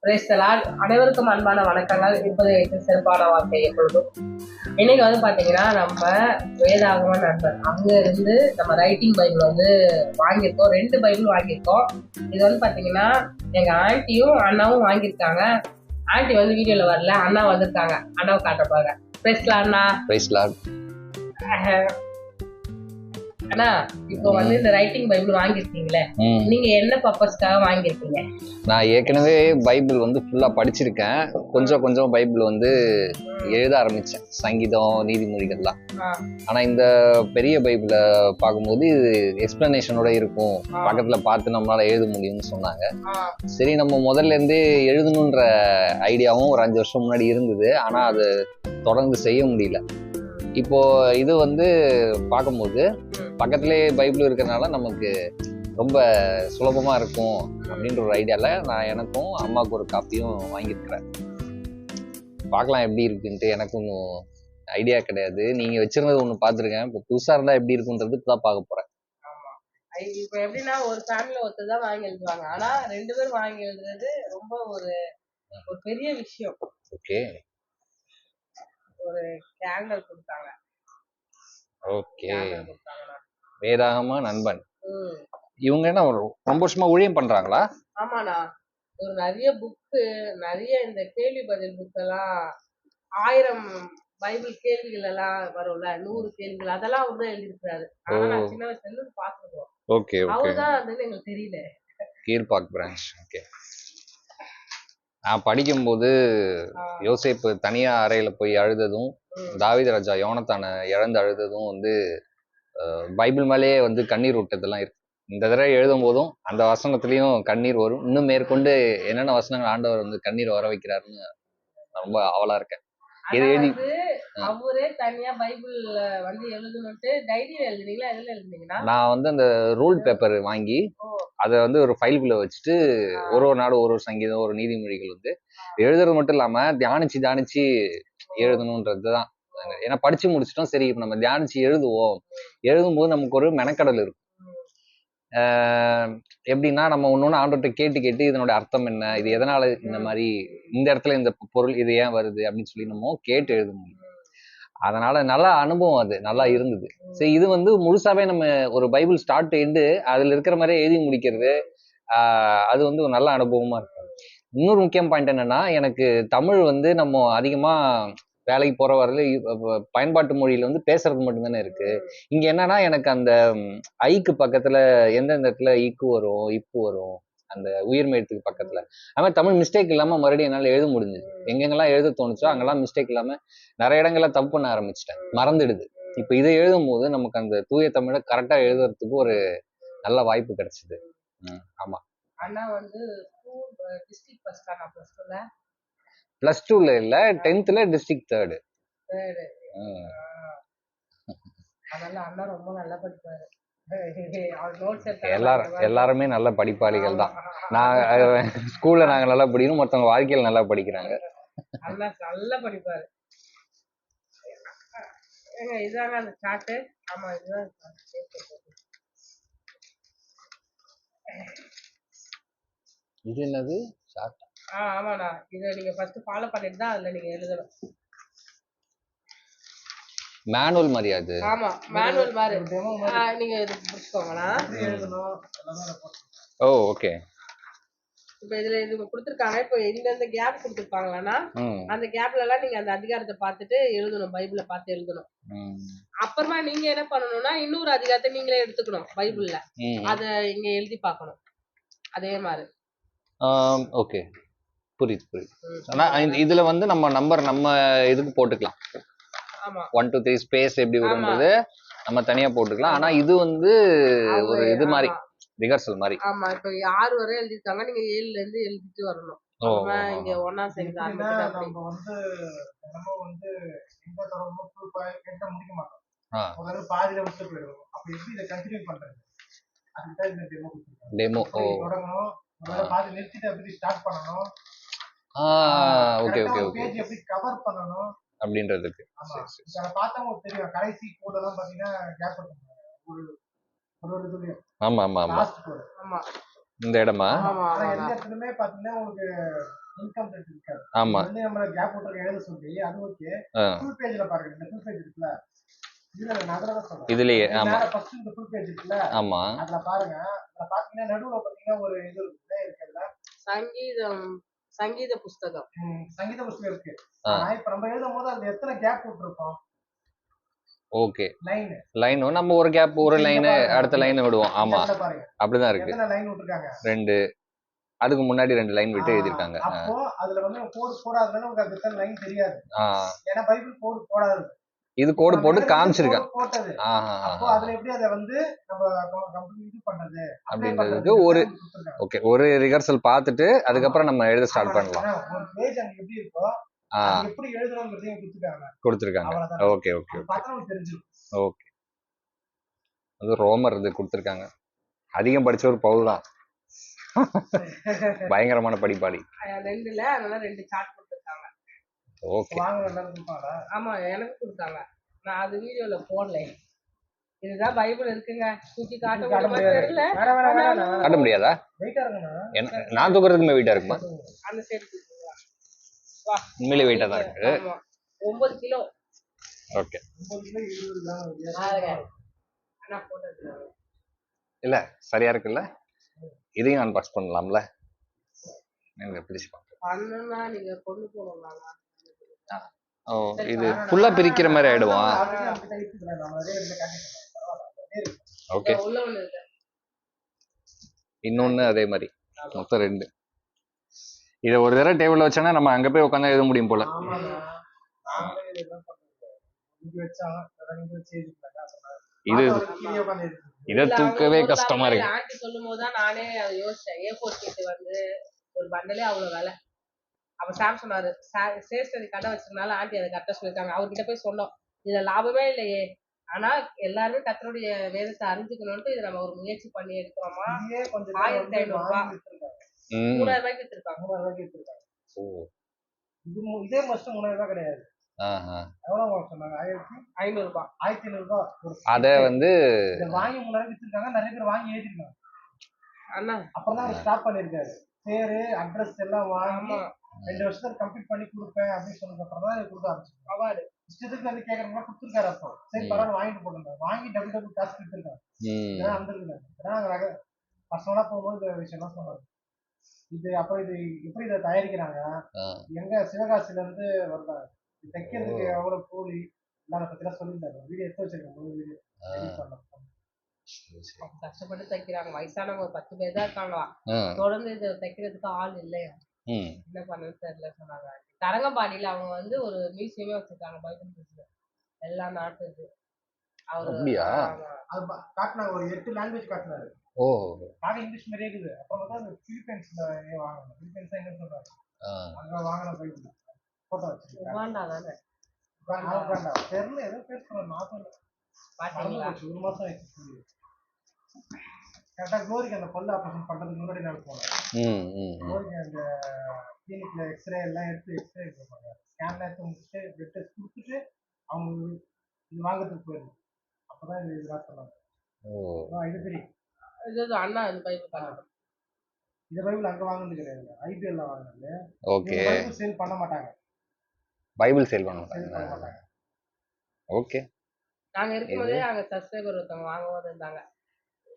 Price the Lord. அனைவருக்கும் அன்பான வணக்கங்கள். இப்போது சிறப்பான வாழ்க்கை எப்பொழுதும். இன்னைக்கு வந்து பாத்தீங்கன்னா நம்ம வேதாகம நண்பர் அங்க இருந்து நம்ம ரைட்டிங் பைபிள் வந்து வாங்கியிருக்கோம். 2 பைபிள் வாங்கியிருக்கோம். இது வந்து பாத்தீங்கன்னா எங்க ஆண்டியும் அண்ணாவும் வாங்கியிருக்காங்க. ஆண்டி வந்து வீடியோல வரல, அண்ணா வந்திருக்காங்க. அண்ணாவை காட்ட பாருங்க. Praise the Lord. Praise the Lord. அண்ணா, இப்போ வந்து இந்த ரைட்டிங் பைபிள் வாங்கிருக்கீங்களே, நீங்க என்ன பர்பஸ்க்காக வாங்கிருக்கீங்க? நான் ஏற்கனவே பைபிள் வந்து ஃபுல்லா படிச்சிருக்கேன். கொஞ்சம் பைபிள் வந்து எழுத ஆரம்பிச்சேன், சங்கீதம், நீதிமொழிகள்லாம். ஆனா இந்த பெரிய பைபிளை பார்க்கும்போது இது எக்ஸ்பிளனேஷனோட இருக்கும், பக்கத்துல பார்த்து நம்மளால எழுத முடியும்னு சொன்னாங்க. சரி, நம்ம முதல்ல இருந்தே எழுதணுன்ற ஐடியாவும் ஒரு 5 வருஷம் முன்னாடி இருந்தது. ஆனா அது தொடர்ந்து செய்ய முடியல. இப்போ இது வந்து பார்க்கும்போது பக்கத்துலேயே பைபிள் இருக்கிறதுனால நமக்கு ரொம்ப சுலபமா இருக்கும் அப்படின்ற ஒரு ஐடியால நான் எனக்கும் அம்மாவுக்கு ஒரு காப்பியும் வாங்கியிருக்கிறேன். பார்க்கலாம் எப்படி இருக்குன்ட்டு. எனக்கும் ஐடியா கிடையாது. நீங்க வச்சிருந்தது ஒண்ணு பார்த்துருக்கேன். இப்போ புதுசா இருந்தா எப்படி இருக்குன்றது இப்பதான் பார்க்க போறேன். இப்போ எப்படின்னா ஒரு ஃபேமிலில ஒருத்தர் தான் வாங்கி எழுதுவாங்க. ஆனா 2 பேர் வாங்கி எழுதுறது ரொம்ப ஒரு பெரிய விஷயம். ஓகே, ஒரு கேலண்டர் கொடுத்தாங்க. ஓகே, வேதாகம நண்பன். இவங்க என்ன ரொம்ப வருஷமா ஊழியம் பண்றாங்களா? ஆமாண்ணா. ஒரு நிறைய புக்கு, நிறைய இந்த கேள்வி பதில் புக் எல்லாம் 1000 பைபிள் கேள்விகள் எல்லாம் வரும்ல, 100 கேள்விகள், அதெல்லாம் அவர் தான் எழுதியிருக்காரு. ஆனா நான் சின்ன வயசுல இருந்து பாத்துருக்கோம். ஓகே, அவர்தான் அது எங்களுக்கு தெரியல. கீழ்பாக் பிரான்ச். ஓகே. நான் படிக்கும்போது யோசேப்பு தனியா அறையில போய் அழுததும், தாவீது ராஜா யோனத்தானை இழந்து அழுததும் வந்து பைபிள் மேலேயே வந்து கண்ணீர் விட்டதெல்லாம் இருக்கு. இந்த தடவை எழுதும் போதும் அந்த வசனத்திலையும் கண்ணீர் வரும். இன்னும் மேற்கொண்டு என்னென்ன வசனங்கள் ஆண்டவர் வந்து கண்ணீர் வர வைக்கிறாருன்னு ரொம்ப ஆவலா இருக்கேன். இது எழுதி அவரே தனியா பைபிள் வந்து எழுதணும்ட்டு டைரியில எழுதுனீங்களா, எதுல எழுதுனீங்கன்னா? நான் வந்து அந்த ரூல் பேப்பர் வாங்கி அதை வந்து ஒரு ஃபைல்குள்ள வச்சுட்டு ஒரு நாடு ஒரு சங்கீதம், ஒரு நீதிமொழிகள் வந்து எழுதுறது மட்டும் இல்லாம தியானிச்சு எழுதணுன்றதுதான். ஏன்னா படிச்சு முடிச்சிட்டோம், சரி இப்ப நம்ம தியானிச்சு எழுதும்போது நமக்கு ஒரு மெனக்கடல் இருக்கும். எப்படின்னா நம்ம ஒன்னொன்னு ஆண்டவர்கிட்ட கேட்டு இதனோட அர்த்தம் என்ன, இது எதனால இந்த மாதிரி, இந்த இடத்துல இந்த பொருள் இது ஏன் வருது அப்படின்னு சொல்லி நம்ம கேட்டு எழுத முடியும். அதனால நல்ல அனுபவம், அது நல்லா இருந்தது. சரி, இது வந்து முழுசாவே நம்ம ஒரு பைபிள் ஸ்டார்ட் எண்டு அதுல இருக்கிற மாதிரியே எழுதி முடிக்கிறது, அது வந்து ஒரு நல்ல அனுபவமா இருக்கும். இன்னொரு முக்கியம் பாயிண்ட் என்னன்னா, எனக்கு தமிழ் வந்து நம்ம அதிகமா வேலைக்கு போற வரல பயன்பாட்டு மொழியில வந்து பேசுறது மட்டும்தானே இருக்கு. இங்க என்னன்னா எனக்கு அந்த ஐக்கு பக்கத்துல எந்தெந்த இடத்துல ஈக்கு வரும், இப்பு வரும், அந்த உயிர்மெழுத்துக்கு பக்கத்துல, அது மாதிரி தமிழ் மிஸ்டேக் இல்லாம மறுபடியும் என்னால எழுத முடிஞ்சது. எங்கெங்கெல்லாம் எழுத தோணுச்சோ அங்கெல்லாம் மிஸ்டேக் இல்லாம நிறைய இடங்கள்ல தப்பு பண்ண ஆரம்பிச்சிட்டேன், மறந்துடுது. இப்ப இதை எழுதும் போது நமக்கு அந்த தூய தமிழை கரெக்டா எழுதுறதுக்கு ஒரு நல்ல வாய்ப்பு கிடைச்சது. ஆமா. ஆனா வந்து டிஸ்ட்ரிக்ட் ஃபர்ஸ்ட் ஆனா +2ல இல்ல, 10th டிஸ்ட்ரிக்ட் 3rd. அதனால அண்ணா ரொம்ப நல்லா படிப்பாரு. எல்லாருமே நல்ல படிப்பாளிகள் தான். நான் ஸ்கூல்ல நாங்க நல்லா படிக்கணும், மற்றவங்க வாழ்க்கையில நல்லா படிக்கிறாங்க. நல்லா படிப்பாரு. இதாங்க அந்த சாட்டு. ஆமா, இதுதான் இது என்னது சாட்? ஆமாண்ணா, இதை நீங்க ஃபர்ஸ்ட் ஃபாலோ பண்ணிட்டு தான் அதுல நீங்க எழுதணும். மேனுவல் மாதிரி அது? ஆமா, மேனுவல் மாதிரி. நீங்க இது புடிச்சுக்கோங்கண்ணா. எழுதணும். ஓ, ஓகே. இப்ப இதுல இது கொடுத்துருக்காங்க. இப்போ இந்த கேப் கொடுத்துருப்பாங்களா, அந்த கேப்ல எல்லாம் நீங்க அந்த அதிகாரத்தை பார்த்துட்டு எழுதணும், பைபிளை பார்த்து எழுதணும். அப்புறமா நீங்க என்ன பண்ணணும்னா இன்னொரு அதிகாரத்தை நீங்களே எடுத்துக்கணும் பைபிள்ல, அத இங்க எழுதி பார்க்கணும் அதே மாதிரி. ஓகே, புரியுது. ஆனா இதுல வந்து நம்ம நம்பர் நம்ம இதுக்கு போட்டுக்கலாம். 1 2 3 ஸ்பேஸ் எப்படி வரும்ன்றது நம்ம தனியா போட்டுக்கலாம். ஆனா இது வந்து ஒரு இது மாதிரி ரிஹர்சல் மாதிரி. ஆமா, இப்போ 6 வரை எழுதிட்டாங்க, நீங்க 7ல இருந்து எழுதிட்டு வரணும். இங்க 1ஆம் செக்ஷன் நம்ம வந்து இந்த தடவை ஃபுல் பாயிண்ட் முடிக்க மாட்டோம், ஒரு பாதியில விட்டு போயிடுவோம். அப்ப எப்படி இத கண்டினியூ பண்றது, அதுதான் இந்த டெமோ தொடங்கணும். முதல்ல பாதி நிறுத்திட்டு அப்படி ஸ்டார்ட் பண்ணனும். ஓகே ஓகே ஓகே, பேஜ் எப்படி கவர் பண்ணனும் அப்படின்றதுக்கு. இத பார்த்தா உங்களுக்கு தெரியும். கடைசி கோட் எல்லாம் பாத்தீங்கன்னா கேப் இருக்கும் ஒரு இதுலயும். ஆமா ஆமா ஆமா ஆமா. இந்த இடமா? எந்த இடத்துலயுமே பாத்தீங்கன்னா உங்களுக்கு இன்கம்ப்ளீட் இருக்காது. ஆமா. வந்து நம்ம கேப் விட்டு எழுத சொல்லி அது ஓகே. ஃபுல் பேஜ்ல பாருங்க. இந்த ஃபுல் பேஜ் இருக்குல்ல, இதுல நகரத சொல்றேன். இதுலயே ஆமா. ஃபர்ஸ்ட் இந்த ஃபுல் பேஜ் இருக்குல்ல, ஆமா. அதுல பாருங்க. அதுல பாத்தீங்கன்னா நடுவுல பாத்தீங்கன்னா ஒரு இது இருக்குல்ல, சங்கீதம் சங்கீத புஸ்தகம். சங்கீத புஸ்தகம் இருக்கு. ஆனா இப்ப நம்ம எழுதும் போது அதுல எத்தனை கேப் விட்டுருக்கோம்? ஓகே. லைன் நம்ம ஒரு கேப் ஒரு லைன் அடுத்த லைன் விடுவோம். ஆமா, அப்படிதான் இருக்கு. எத்தனை லைன் விட்டுருக்காங்க? 2. அதுக்கு முன்னாடி 2 லைன் விட்டு எழுதிருக்காங்க. அப்போ அதுல வந்து கோட் போடாதனால உங்களுக்கு அது எத்தனை லைன் தெரியாது. ஏன்னா பைபிள் கோட் போடாது. இது கோட் போட்டு காமிச்சிருக்காங்க. போட்டது. அப்போ அதுல எப்படி அத வந்து நம்ம கம்ப்ளீட் இது பண்றது அப்படிங்கிறது ஒரு ஓகே, ஒரு ரிஹர்சல் பார்த்துட்டு அதுக்கப்புறம் நம்ம எழுத ஸ்டார்ட் பண்ணலாம். ஒரு பேஜ் அங்க எப்படி இருக்கோ எப்படி எழுதணும்ங்கறதையும் கொடுத்திருக்காங்க. Okay okay okay. அது ரோமர் இது கொடுத்திருக்காங்க. அதிகம் படிச்ச ஒரு பவுல் தான். பயங்கரமான படிப்பாளி. 2ல அதனால 2 சார்ட் கொடுத்திருக்காங்க. ஓகே. ஆமா, எனக்கு கொடுத்தாங்க. நான் அது வீடியோல போடல. இதுதான் பைபிள் இருக்குங்க. தூக்கி காட்ட முடியல. காட்ட முடியாதா? நான் தூக்குறதுக்கு வெயிட்டா இருக்குமா? அந்த சைடு உண்மையிலே வெயிட்டா தான் இருக்கு. 9 கிலோ. ஓகே. 9 kilo 20 gram. அண்ணா போட்டது இல்ல சரியா இருக்குல்ல? இதையும் அன்பாக்ஸ் பண்ணலாம்ல? நீங்க பிரிச்சு பண்ணனும்னா நீங்க கொண்டு போறீங்களா? ஓ, இது ஃபுல்லா பிரிக்கிற மாதிரி ஆயிடுமா? ஓகே. இன்னொன்னு அதே மாதிரி மொத்தம் 2. இத ஒரு தடவை டேபிள்ல வச்சோன்னா நம்ம அங்க போய் உட்கார்ந்து எழுத முடியும் போல. இது இத தூக்கவே கஷ்டமா இருக்கு. ஆண்டி சொல்லும்போது தான் நானே யோசிச்சேன். A4 ஷீட் வந்து ஒரு பண்டலே அவ்வளவு வேலை. அப்ப சார் சொன்னாரு, ஸ்டேஷனரி கடை வச்சிருந்தால ஆண்டி அதை கரெக்டா சொல்லிருக்காங்க. அவர்கிட்ட போய் சொன்னோம், இதுல லாபமே இல்லையே, ஆனா எல்லாருமே கர்த்தருடைய வேதத்தை அறிஞ்சுக்கணும்ட்டு இதை நம்ம ஒரு முயற்சி பண்ணி எடுக்கிறோமா. 1500 ரூபாய் 3000 ரூபாய்க்கு வித்துருக்காங்க. 3000 ரூபாய்க்கு வித்துருக்காங்க. இதே மஸ்ட் 3000 ரூபாய் கிடையாது. எவ்வளவு சொன்னாங்க? 1500 ரூபாய் 1500 ரூபாய். அத வந்து வாங்கி 3000 வித்துருக்காங்க. நிறைய பேர் வாங்கி எழுதிருக்காங்க. அண்ணா அப்பதான் ஸ்டாப் பண்ணிருக்காரு. பேரு அட்ரஸ் எல்லாம் வாங்கி 2 வருஷத்துக்கு கம்ப்ளீட் பண்ணி கொடுப்பேன் அப்படின்னு சொன்னதுக்கு அப்புறம் தான் கொடுக்க ஆரம்பிச்சு அவார்டு இஷ்டத்துக்கு வந்து கேட்கறவங்க கொடுத்துருக்காரு. அப்போ சரி பரவாயில்ல வாங்கிட்டு போட்டுருந்தாங்க. வாங்கி டபுள் காசு கொடுத்துருக்காங்க. இதெல்லாம் வந்துருக்குறாங்க. பர்சனலா போகும்போது இந்த விஷயம்லாம் சொன்னாங்க. இது அப்புறம் இது எப்படி இதை தயாரிக்கிறாங்க, எங்க சிவகாசில இருந்து வந்தாங்க. தைக்கிறதுக்கு எவ்வளவு கூலி எல்லாரை பத்தி எல்லாம் சொல்லியிருந்தாங்க. வீடியோ எடுத்து வச்சிருக்கேன். முழு வீடியோ கஷ்டப்பட்டு தைக்கிறாங்க. வயசானவங்க 10 பேர் தான் இருக்காங்களா. தொடர்ந்து இதை தைக்கிறதுக்கு ஆள் இல்லையா. என்ன பண்ணணும்னு தெரியல சொன்னாங்க. தரங்கம்பாடியில அவங்க வந்து ஒரு மியூசியமே வச்சிருக்காங்க. பைபிள் மியூசியம் எல்லா நாட்டுக்கு. அவரு காட்டினாங்க. ஒரு 8 லாங்குவேஜ் காட்டினாரு. இங்கிலீஷ் மாதிரியே இருக்குது. அப்புறம் தான் பிலிப்பைன்ஸ்ல வாங்கணும். பிலிப்பைன்ஸ் எங்க சொல்றாங்க அங்க வாங்கின பைபிள் போட்டோ வச்சிருக்காங்க. உகாண்டா தானே? உகாண்டா தெரியல, ஏதோ பேர் சொல்ற மாசம் பாத்தீங்களா? 1 மாசம் ஆயிடுச்சு. கரெக்டா குளோரிக்கு அந்த பல்லு ஆபரேஷன் பண்றதுக்கு முன்னாடி நான் போனேன். குளோரிக்கு அந்த கிளினிக்ல எக்ஸ்ரே எல்லாம் எடுத்து எக்ஸ்ரே எடுப்பாங்க. ஸ்கேன்ல எடுத்து முடிச்சுட்டு பிளட் டெஸ்ட் கொடுத்துட்டு அவங்க இது வாங்கிறதுக்கு போயிருந்தோம். அப்பதான் இது இதெல்லாம் சொன்னாங்க. இது தெரியும். இது அண்ணா இந்த பைபிள் பண்ணாங்க. இந்த பைபிள் அங்க வாங்குனது கிடையாது. ஐபிஎல்ல வாங்குனது. ஓகே. பைபிள் சேல் பண்ண மாட்டாங்க. பைபிள் சேல் பண்ண மாட்டாங்க. ஓகே. நாங்க இருக்கும்போதே அங்க சப்ஸ்கிரைபர் ஒருத்தவங்க வாங்கும்போது இருந்தாங்க.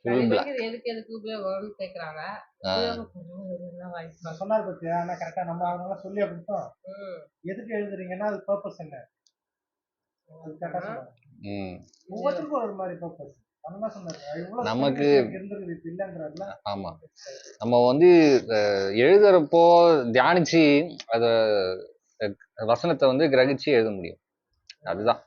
எதுக்கு உபயோகம்னு கேக்குறாங்க. சொன்னாரு பத்தியா? ஆனா கரெக்டா நம்ம அவங்க சொல்லி அப்படிட்டோம். எதுக்கு எழுதுறீங்கன்னா அது பர்பஸ் என்ன? ஒவ்வொருத்தருக்கும் ஒரு மாதிரி பர்பஸ். நமக்கு ஆமா, நம்ம வந்து எழுதுறப்போ தியானிச்சு அத வசனத்தை வந்து கிரகிச்சு எழுத முடியும். அதுதான்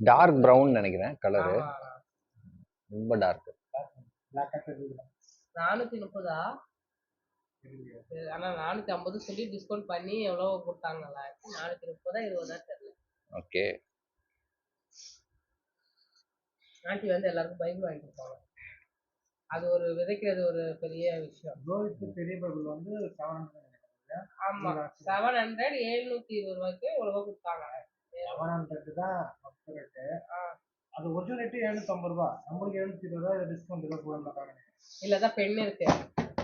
டார்க் பிரவுன் நினைக்கிறேன் கலரு. ரொம்ப டார்க். 430 ஆனா 450 சொல்லி டிஸ்கவுண்ட் பண்ணி எவ்வளவு கொடுத்தாங்களா? 430 20 தெரியல. ஓகே. ஆண்டி வந்து எல்லாருக்கும் பைபிள் வாங்கி கொடுப்பாங்க. அது ஒரு விதைக்கிறது ஒரு பெரிய விஷயம். பெரிய பைபிள் வந்து 700. ஆமா 700 720 ரூபாய்க்கு ஒரு கொடுத்தாங்க. 700 தான் ரேட்டு. அது ஒரிஜினல் ரேட்டு 750 ரூபா, நம்மளுக்கு 720 ரூபா டிஸ்கவுண்ட் ஏதோ போடலாம். இல்லதான் பெண்ணு இருக்கு,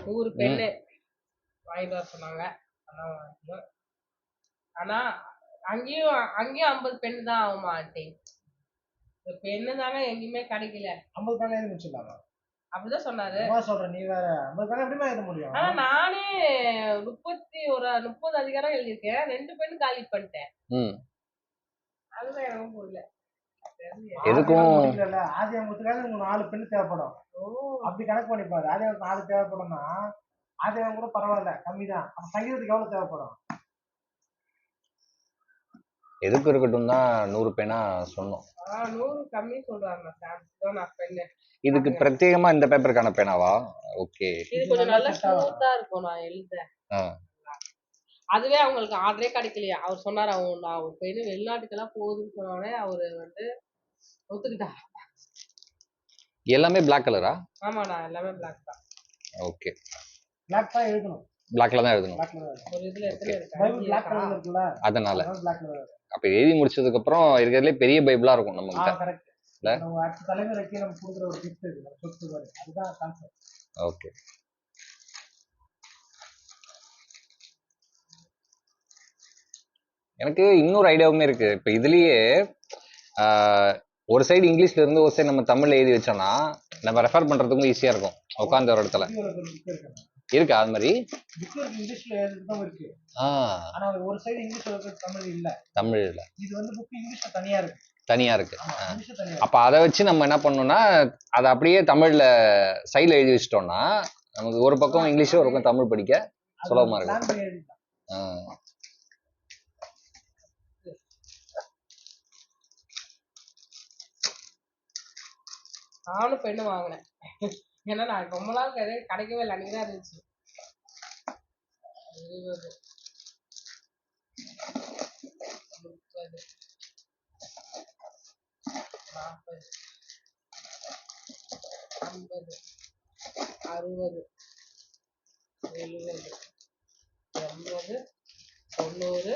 100 பெண்ணு வாங்கிட்டு வர சொன்னாங்க. அதான் வாங்கிட்டோம். ஆனா அங்கேயும் 50 பெண்ணு தான் ஆகுமா ஆண்டி? பெண்ணு தானே எங்கேயுமே கிடைக்கல. 50 பேனா எழுதி முடிச்சிடலாமா? அப்படிதான் சொன்னாரு. சொல்றேன் நீ வேற 50 பேனா எப்படிமா எழுத முடியும்? ஆனா நானே 30 அதிகாரம் எழுதியிருக்கேன், 2 பெண்ணு காலி பண்ணிட்டேன். அதுதான் எனக்கு புரியல. எதுக்கும் ஆதி அங்கத்துக்காக உங்களுக்கு 4 பெண்ணு தேவைப்படும். அப்படி கணக்கு பண்ணிப்பாரு. ஆதி 4 தேவைப்படும்னா ஆதி கூட பரவாயில்ல, கம்மி தான். அப்ப சங்கீதத்துக்கு எவ்வளவு தேவைப்படும்? எதுக்கு இருக்கட்டும் தான் 100 பேனா சொன்னோம். 100 கம்மி சொல்றாங்க. இதுக்கு பிரத்யேகமா இந்த பேப்பருக்கான பேனாவா? ஓகே. இது கொஞ்சம் நல்லா ஸ்மூத்தா இருக்கும் நான் எழுத. அதுவே அவங்களுக்கு ஆர்டரே கிடைக்கலையா. அவர் சொன்னார், நான் ஒரு பெண்ணு வெளிநாட்டுக்கெல்லாம் போகுதுன்னு சொன்னோடனே அவரு வந்து ஒத்துக்கிட்டா. எல்லாமே பிளாக் கலரா? ஆமாடா, எல்லாமே பிளாக் தான். ஓகே, பிளாக் தான் எழுதணும். பிளாக்ல தான் எழுதணும். ஒரு இதுல எத்தனை இருக்கு? பைபிள் பிளாக் கலர்ல இருக்குல்ல, அதனால பிளாக் கலர். அப்ப எழுதி முடிச்சதுக்கு அப்புறம் இருக்கிறதுலே பெரிய பைபிளா இருக்கும் நம்ம கிட்ட. கரெக்ட். நம்ம அடுத்த தலைமுறைக்கு நம்ம கொடுக்குற ஒரு கிஃப்ட் இது, நம்ம சொத்து மாதிரி. அதுதான் கான்செப்ட். ஓகே. எனக்கு இன்னொரு ஐடியாவுமே இருக்கு. இப்ப இதுலயே ஒரு சைடு இங்கிலீஷ்ல இருந்து ஒரு சைடு நம்ம தமிழ்ல எழுதி வச்சோம்னா நம்ம ரெஃபர் பண்றதுக்கும் ஈஸியா இருக்கும். உட்கார்ந்த ஒரு இடத்துல இருக்கா அது மாதிரி? இங்கிலீஷ்ல எழுதுறதும் இருக்கு. ஆனா ஒரு சைடு இங்கிலீஷ்ல இருக்கு, தமிழ் இல்ல. தமிழ் இல்ல. இது வந்து புக் இங்கிலீஷ்ல தனியா இருக்கு. தனியா இருக்கு. அப்ப அதை வச்சு நம்ம என்ன பண்ணணும்னா அதை அப்படியே தமிழ்ல சைட்ல எழுதி வச்சிட்டோம்னா நமக்கு ஒரு பக்கம் இங்கிலீஷ் ஒரு பக்கம் தமிழ் படிக்க சுலபமா இருக்கும். நானும் பெண்ணு வாங்கினேன். ஏன்னா நான் ரொம்ப நாள் கிடைக்கவே இல்லை. அன்னைக்கு தான் இருந்துச்சு. 20, 30, 40, 50, 60, 70, 80, 90,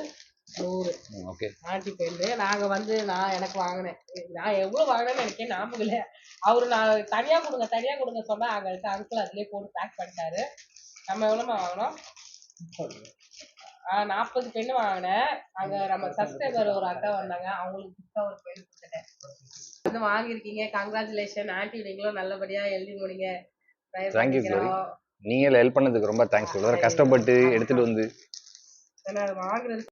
100. ஓகே. ஆண்டி பெண்ணு நாங்க வந்து நான் எனக்கு வாங்கினேன். நான் எவ்வளவு வாங்கினேன்னு எனக்கே ஞாபகம் இல்லை. அவரு நான் தனியா கொடுங்க சொன்னா அங்க இருக்க அங்கிள் அதுலயே போட்டு பேக் பண்ணிட்டாரு. நம்ம எவ்வளவுமா வாங்கினோம்? 40 பெண்ணு வாங்கினேன். அங்க நம்ம சப்ஸ்கிரைபர் ஒரு அக்கா வந்தாங்க, அவங்களுக்கு கிஃப்டா ஒரு பெண் கொடுத்துட்டேன். வந்து வாங்கியிருக்கீங்க, கங்க்ராச்சுலேஷன் ஆண்டி. நீங்களும் நல்லபடியா எழுதி முடிங்க. Thank you glory. நீங்க ஹெல்ப் பண்ணதுக்கு ரொம்ப தேங்க்ஸ். கஷ்டப்பட்டு எடுத்துட்டு வந்து வாங்குறது